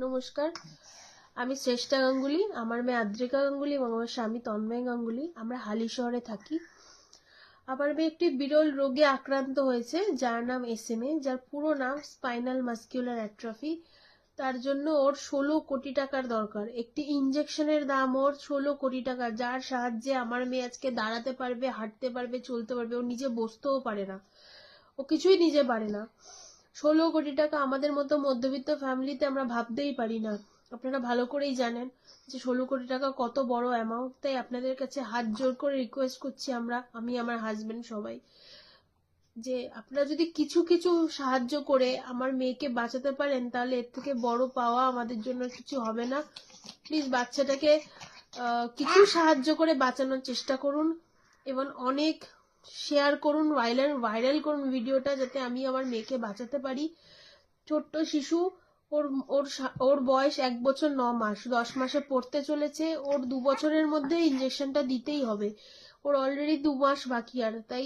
নমস্কার, আমি শ্রেষ্ঠা গাঙ্গুলি, আমার মেয়ে আদ্রিকা গাঙ্গুলি এবং আমার স্বামী তন্ময় গাঙ্গুলি। আমরা হালি শহরে থাকি। আমার মেয়ে একটি বিরল রোগে আক্রান্ত হয়েছে যার নাম SMA, যার পুরো নাম স্পাইনাল মাস্কুলার অ্যাট্রফি। তার জন্য ওর 16 কোটি টাকার দরকার। একটি ইনজেকশনের দাম ওর 16 কোটি টাকা, যার সাহায্যে আমার মেয়ে আজকে দাঁড়াতে পারবে, হাঁটতে পারবে, চলতে পারবে। ও নিজে বসতেও পারে না, ও কিছুই নিজে পারে না। 16 কোটি টাকা আমাদের মতো মধ্যবিত্ত ফ্যামিলিতে আমরা ভাবতেই পারি না। আপনারা ভালো করেই জানেন যে 16 কোটি টাকা কত বড় অ্যামাউন্ট। তাই আপনাদের কাছে হাত জোর করে রিকোয়েস্ট করছি আমি আমার হাজবেন্ড সবাই, যে আপনারা যদি কিছু কিছু সাহায্য করে আমার মেয়েকে বাঁচাতে পারেন তাহলে এর থেকে বড় পাওয়া আমাদের জন্য কিছু হবে না। প্লিজ বাচ্চাটাকে কিছু সাহায্য করে বাঁচানোর চেষ্টা করুন এবং অনেক শেয়ার করুন, ভাইরাল করুন ভিডিওটা, যাতে আমি আমার মেয়েকে বাঁচাতে পারি। ছোট্ট শিশু, ওর ওর ওর বয়স 1 বছর 9 মাস, 10 মাসে পড়তে চলেছে। ওর 2 বছরের মধ্যে ইনজেকশনটা দিতেই হবে। ওর অলরেডি 2 মাস বাকি। আর তাই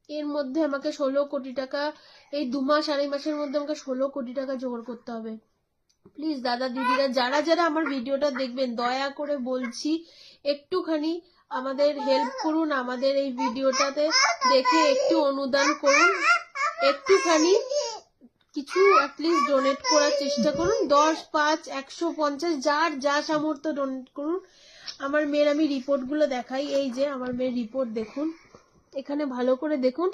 এর মধ্যে আমাকে 16 কোটি টাকা, এই 2 মাস 2.5 মাসের মধ্যে আমাকে 16 কোটি টাকা জোগাড় করতে হবে। প্লিজ দাদা দিদিরা, যারা যারা আমার ভিডিওটা দেখবেন, দয়া করে বলছি একটুখানি আমাদের হেল্প করুন। আমাদের এই ভিডিওটাতে দেখে একটু অনুদান করুন, একটুখানি কিছু অ্যাটলিস্ট ডোনেট করার চেষ্টা করুন। 10, 5, 150 যার যা সামর্থ্য ডোনেট করুন। আমার মেয়ের আমি রিপোর্টগুলো দেখাই। এই যে আমার মেয়ের রিপোর্ট দেখুন, এখানে ভালো করে দেখুন,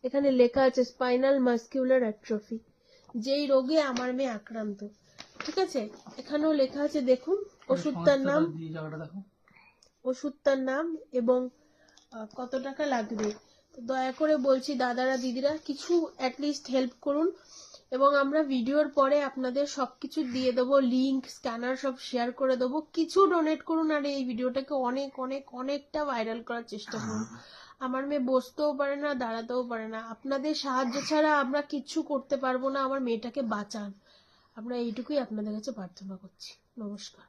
এখানে লেখা আছে স্পাইনাল মাস্কুলার অ্যাট্রফি, যেই রোগে আমার মেয়ে আক্রান্ত। ঠিক আছে, এখানেও লেখা আছে দেখুন ওষুধটার নাম এবং কত টাকা লাগবে। দয়া করে বলছি দাদারা দিদিরা কিছু অ্যাটলিস্ট হেল্প করুন। এবং আমরা ভিডিওর পরে আপনাদের সবকিছু দিয়ে দেবো, লিংক, স্ক্যানার সব শেয়ার করে দেবো। কিছু ডোনেট করুন আর এই ভিডিওটাকে অনেক অনেক অনেকটা ভাইরাল করার চেষ্টা করুন। আমার মেয়ে বসতেও পারে না, দাঁড়াতেও পারে না। আপনাদের সাহায্য ছাড়া আমরা কিচ্ছু করতে পারবো না। আমার মেয়েটাকে বাঁচান, আমরা এইটুকুই আপনাদের কাছে প্রার্থনা করছি। নমস্কার।